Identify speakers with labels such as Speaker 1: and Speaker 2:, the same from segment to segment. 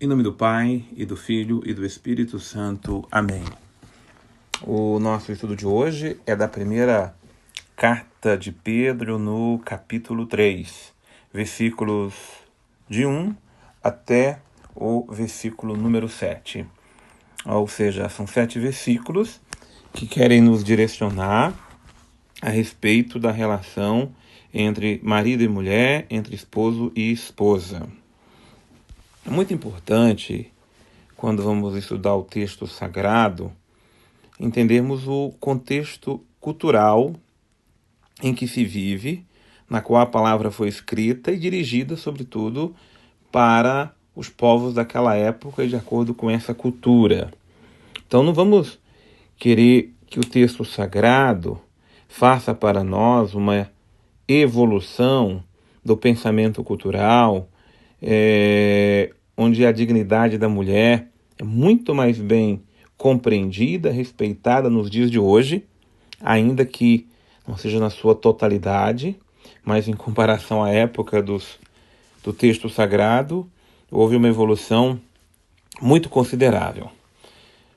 Speaker 1: Em nome do Pai, e do Filho, e do Espírito Santo. Amém. O nosso estudo de hoje é da primeira carta de Pedro, no capítulo 3, versículos de 1 até o versículo número 7. Ou seja, são 7 versículos que querem nos direcionar a respeito da relação entre marido e mulher, entre esposo e esposa. É muito importante, quando vamos estudar o texto sagrado, entendermos o contexto cultural em que se vive, na qual a palavra foi escrita e dirigida, sobretudo, para os povos daquela época e de acordo com essa cultura. Então não vamos querer que o texto sagrado faça para nós uma evolução do pensamento cultural, onde a dignidade da mulher é muito mais bem compreendida, respeitada nos dias de hoje, ainda que não seja na sua totalidade, mas em comparação à época do texto sagrado, houve uma evolução muito considerável.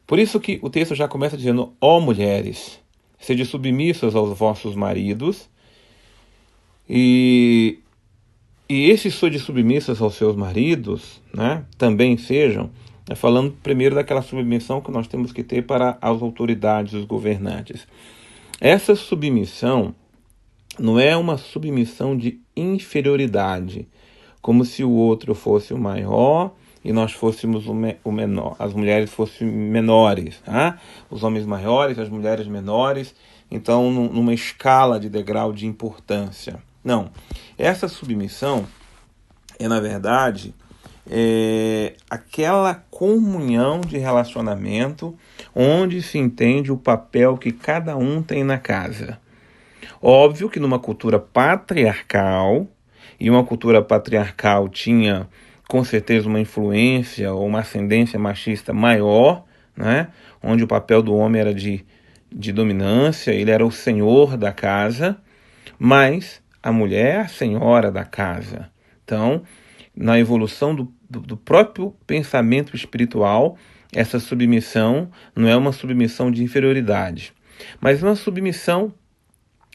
Speaker 1: Por isso que o texto já começa dizendo: ó mulheres, sede submissas aos vossos maridos, e esses sede submissas aos seus maridos, né, também sejam, falando primeiro daquela submissão que nós temos que ter para as autoridades, os governantes. Essa submissão não é uma submissão de inferioridade, como se o outro fosse o maior e nós fôssemos o menor, as mulheres fossem menores, tá? Os homens maiores, as mulheres menores, então numa escala de degrau de importância. Não, essa submissão é, na verdade, aquela comunhão de relacionamento onde se entende o papel que cada um tem na casa. Óbvio que numa cultura patriarcal, e uma cultura patriarcal tinha com certeza uma influência ou uma ascendência machista maior, né? Onde o papel do homem era de dominância, ele era o senhor da casa, mas a mulher é a senhora da casa. Então, na evolução do próprio pensamento espiritual, essa submissão não é uma submissão de inferioridade, mas uma submissão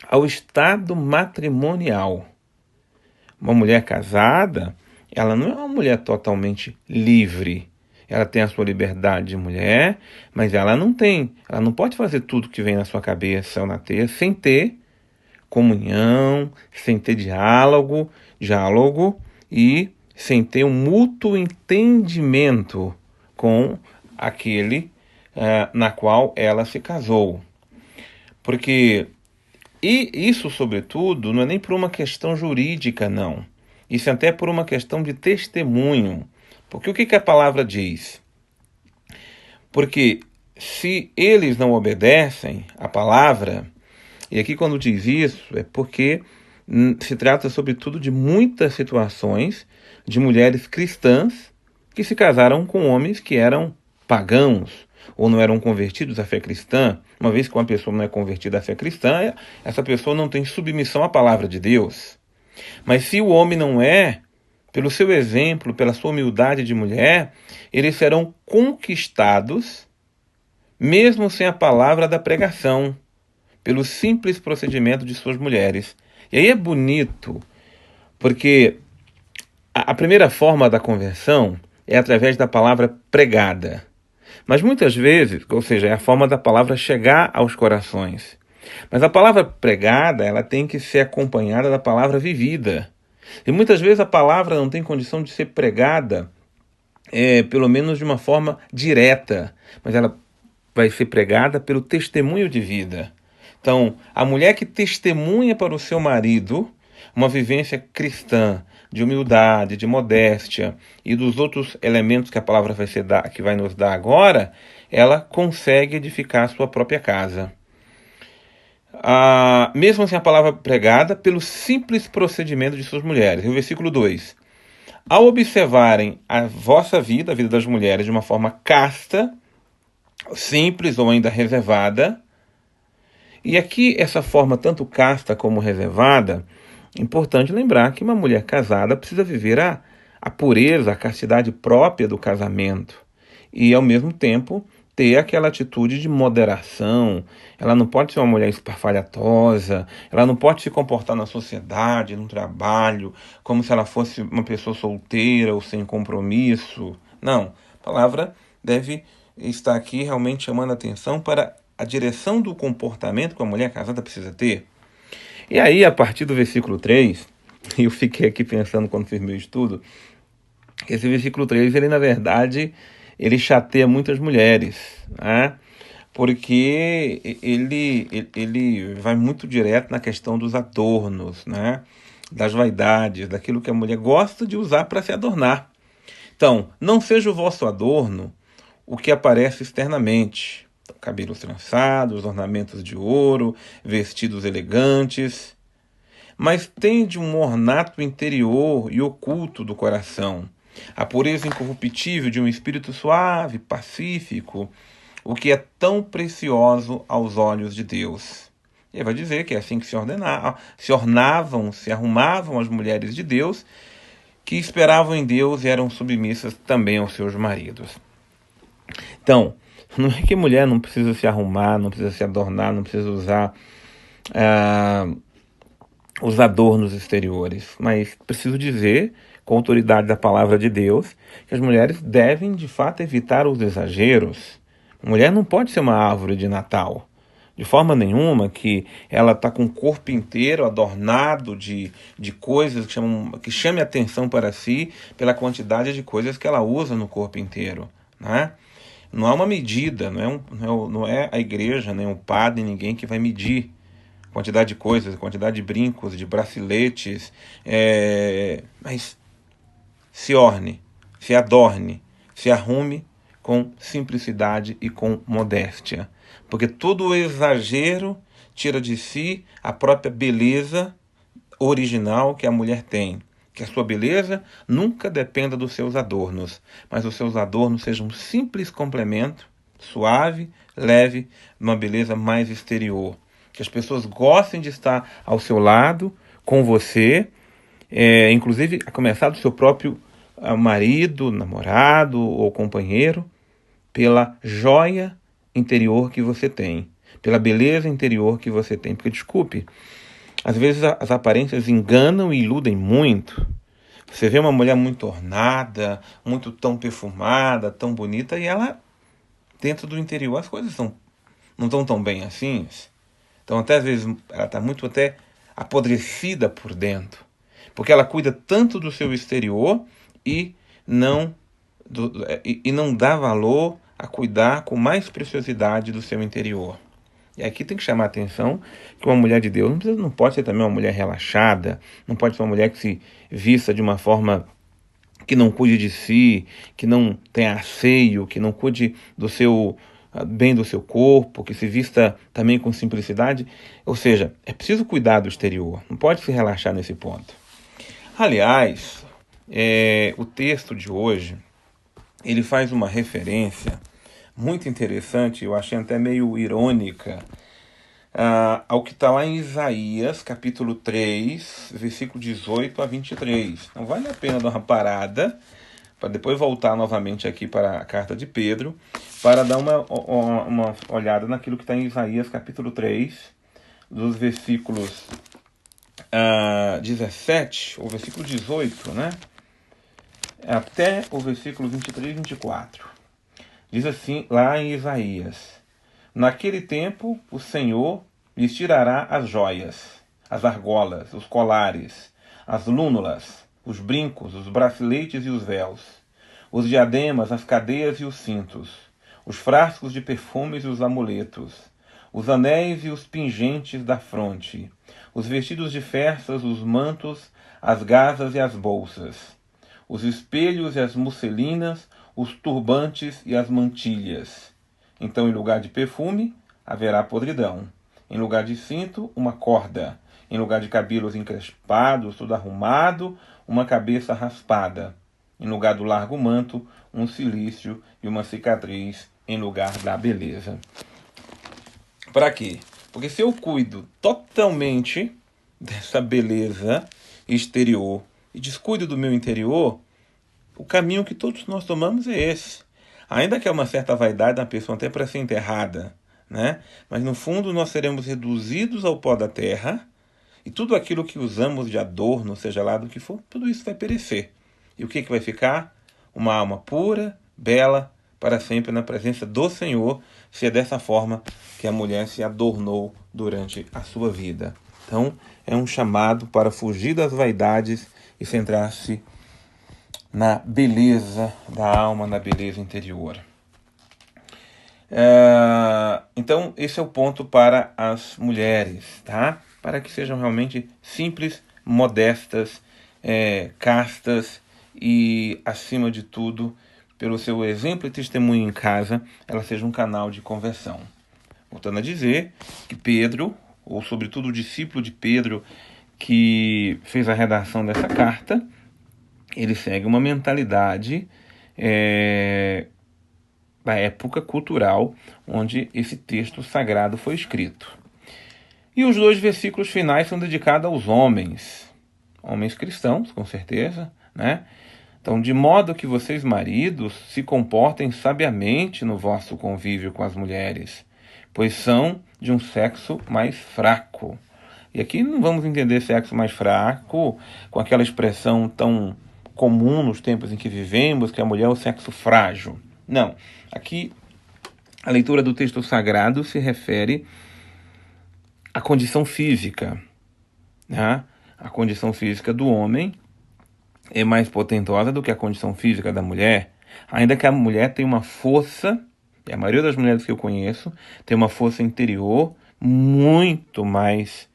Speaker 1: ao estado matrimonial. Uma mulher casada, ela não é uma mulher totalmente livre. Ela tem a sua liberdade de mulher, mas ela não pode fazer tudo que vem na sua cabeça ou na teia sem ter comunhão, sem ter diálogo e sem ter um mútuo entendimento com aquele na qual ela se casou. Porque isso, sobretudo, não é nem por uma questão jurídica, não. Isso é até por uma questão de testemunho. Porque o que a palavra diz? Porque se eles não obedecem à palavra, e aqui quando diz isso, é porque se trata sobretudo de muitas situações de mulheres cristãs que se casaram com homens que eram pagãos ou não eram convertidos à fé cristã. Uma vez que uma pessoa não é convertida à fé cristã, essa pessoa não tem submissão à palavra de Deus. Mas se o homem não é, pelo seu exemplo, pela sua humildade de mulher, eles serão conquistados, mesmo sem a palavra da pregação, pelo simples procedimento de suas mulheres. E aí é bonito, porque a primeira forma da conversão é através da palavra pregada. Mas muitas vezes, ou seja, é a forma da palavra chegar aos corações. Mas a palavra pregada, ela tem que ser acompanhada da palavra vivida. E muitas vezes a palavra não tem condição de ser pregada, pelo menos de uma forma direta, mas ela vai ser pregada pelo testemunho de vida. Então, a mulher que testemunha para o seu marido uma vivência cristã, de humildade, de modéstia e dos outros elementos que a palavra que vai nos dar agora, ela consegue edificar a sua própria casa. Mesmo assim a palavra pregada, pelo simples procedimento de suas mulheres. E o versículo 2. Ao observarem a vossa vida, a vida das mulheres, de uma forma casta, simples ou ainda reservada, e aqui essa forma tanto casta como reservada, é importante lembrar que uma mulher casada precisa viver a pureza, a castidade própria do casamento e, ao mesmo tempo, ter aquela atitude de moderação. Ela não pode ser uma mulher espalhafatosa, ela não pode se comportar na sociedade, no trabalho, como se ela fosse uma pessoa solteira ou sem compromisso. Não, a palavra deve estar aqui realmente chamando a atenção para a direção do comportamento que a mulher casada precisa ter. E aí, a partir do versículo 3, eu fiquei aqui pensando quando fiz meu estudo, que esse versículo 3, ele na verdade, ele chateia muitas mulheres, né? Porque ele vai muito direto na questão dos adornos, né? Das vaidades, daquilo que a mulher gosta de usar para se adornar. Então, não seja o vosso adorno o que aparece externamente. Então, cabelos trançados, ornamentos de ouro, vestidos elegantes, mas tende um ornato interior e oculto do coração, a pureza incorruptível de um espírito suave, pacífico, o que é tão precioso aos olhos de Deus. Ele vai dizer que é assim que se ornavam, se arrumavam as mulheres de Deus, que esperavam em Deus e eram submissas também aos seus maridos. Então, não é que mulher não precisa se arrumar, não precisa se adornar, não precisa usar os adornos exteriores, mas preciso dizer, com a autoridade da palavra de Deus, que as mulheres devem, de fato, evitar os exageros. A mulher não pode ser uma árvore de Natal, de forma nenhuma, que ela está com o corpo inteiro adornado de coisas que chame atenção para si pela quantidade de coisas que ela usa no corpo inteiro, né? Não há uma medida, não é a igreja, nem o padre, ninguém que vai medir quantidade de coisas, quantidade de brincos, de braceletes, mas se orne, se adorne, se arrume com simplicidade e com modéstia, porque todo o exagero tira de si a própria beleza original que a mulher tem. Que a sua beleza nunca dependa dos seus adornos, mas os seus adornos sejam um simples complemento, suave, leve, uma beleza mais exterior. Que as pessoas gostem de estar ao seu lado, com você, inclusive a começar do seu próprio marido, namorado ou companheiro, pela joia interior que você tem, pela beleza interior que você tem. Porque, desculpe, às vezes as aparências enganam e iludem muito. Você vê uma mulher muito ornada, muito tão perfumada, tão bonita, e ela, dentro do interior, as coisas não estão tão bem assim. Então, até às vezes, ela está muito até apodrecida por dentro, porque ela cuida tanto do seu exterior e não dá valor a cuidar com mais preciosidade do seu interior. E aqui tem que chamar a atenção que uma mulher de Deus não pode ser também uma mulher relaxada, não pode ser uma mulher que se vista de uma forma que não cuide de si, que não tenha asseio, que não cuide do seu bem do seu corpo, que se vista também com simplicidade. Ou seja, é preciso cuidar do exterior, não pode se relaxar nesse ponto. Aliás, o texto de hoje, ele faz uma referência muito interessante, eu achei até meio irônica, ao que está lá em Isaías, capítulo 3, versículo 18 a 23. Então vale a pena dar uma parada, para depois voltar novamente aqui para a carta de Pedro, para dar uma olhada naquilo que está em Isaías, capítulo 3, dos versículos 17, o versículo 18, né? Até o versículo 23 e 24. Diz assim, lá em Isaías: naquele tempo o Senhor lhes tirará as joias, as argolas, os colares, as lúnulas, os brincos, os braceletes e os véus, os diademas, as cadeias e os cintos, os frascos de perfumes e os amuletos, os anéis e os pingentes da fronte, os vestidos de festas, os mantos, as gasas e as bolsas, os espelhos e as musselinas, os turbantes e as mantilhas. Então, em lugar de perfume, haverá podridão. Em lugar de cinto, uma corda. Em lugar de cabelos encrespados, tudo arrumado, uma cabeça raspada. Em lugar do largo manto, um cilício e uma cicatriz em lugar da beleza. Para quê? Porque se eu cuido totalmente dessa beleza exterior e descuido do meu interior, o caminho que todos nós tomamos é esse. Ainda que há uma certa vaidade na pessoa até para ser enterrada, né? Mas no fundo nós seremos reduzidos ao pó da terra e tudo aquilo que usamos de adorno, seja lá do que for, tudo isso vai perecer. E o que vai ficar? Uma alma pura, bela, para sempre na presença do Senhor, se é dessa forma que a mulher se adornou durante a sua vida. Então, é um chamado para fugir das vaidades e centrar-se na beleza da alma, na beleza interior. Então, esse é o ponto para as mulheres, tá? Para que sejam realmente simples, modestas, castas e, acima de tudo, pelo seu exemplo e testemunho em casa, ela seja um canal de conversão. Voltando a dizer que Pedro, ou sobretudo o discípulo de Pedro que fez a redação dessa carta, ele segue uma mentalidade da época cultural onde esse texto sagrado foi escrito. E os 2 versículos finais são dedicados aos homens cristãos, com certeza, né? Então, de modo que vocês, maridos, se comportem sabiamente no vosso convívio com as mulheres, pois são de um sexo mais fraco. E aqui não vamos entender sexo mais fraco com aquela expressão tão comum nos tempos em que vivemos, que a mulher é o sexo frágil. Não. Aqui, a leitura do texto sagrado se refere à condição física, né? A condição física do homem é mais potentosa do que a condição física da mulher, ainda que a mulher tenha uma força, e a maioria das mulheres que eu conheço tem uma força interior muito mais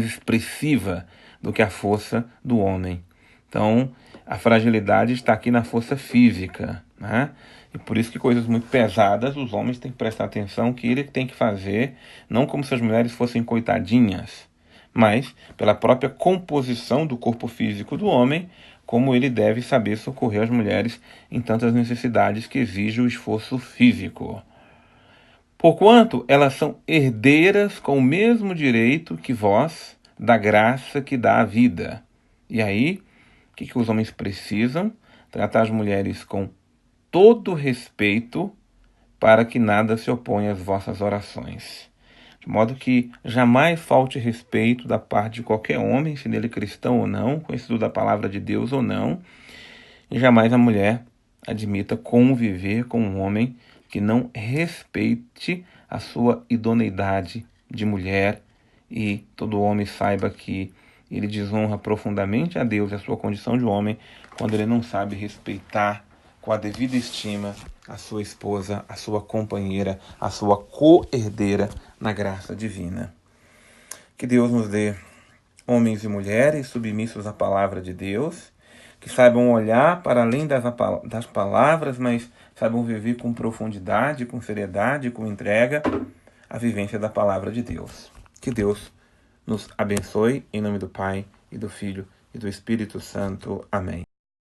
Speaker 1: expressiva do que a força do homem. Então, a fragilidade está aqui na força física, né? E por isso que coisas muito pesadas, os homens têm que prestar atenção que ele tem que fazer, não como se as mulheres fossem coitadinhas, mas pela própria composição do corpo físico do homem, como ele deve saber socorrer as mulheres em tantas necessidades que exigem o esforço físico. Porquanto elas são herdeiras com o mesmo direito que vós da graça que dá a vida. E aí, o que os homens precisam? Tratar as mulheres com todo respeito para que nada se oponha às vossas orações. De modo que jamais falte respeito da parte de qualquer homem, se ele é cristão ou não, conhecido da palavra de Deus ou não, e jamais a mulher admita conviver com um homem que não respeite a sua idoneidade de mulher, e todo homem saiba que ele desonra profundamente a Deus e a sua condição de homem quando ele não sabe respeitar com a devida estima a sua esposa, a sua companheira, a sua co-herdeira na graça divina. Que Deus nos dê homens e mulheres submissos à palavra de Deus, que saibam olhar para além das palavras, mas saibam viver com profundidade, com seriedade, com entrega, a vivência da palavra de Deus. Que Deus nos abençoe, em nome do Pai, e do Filho, e do Espírito Santo. Amém.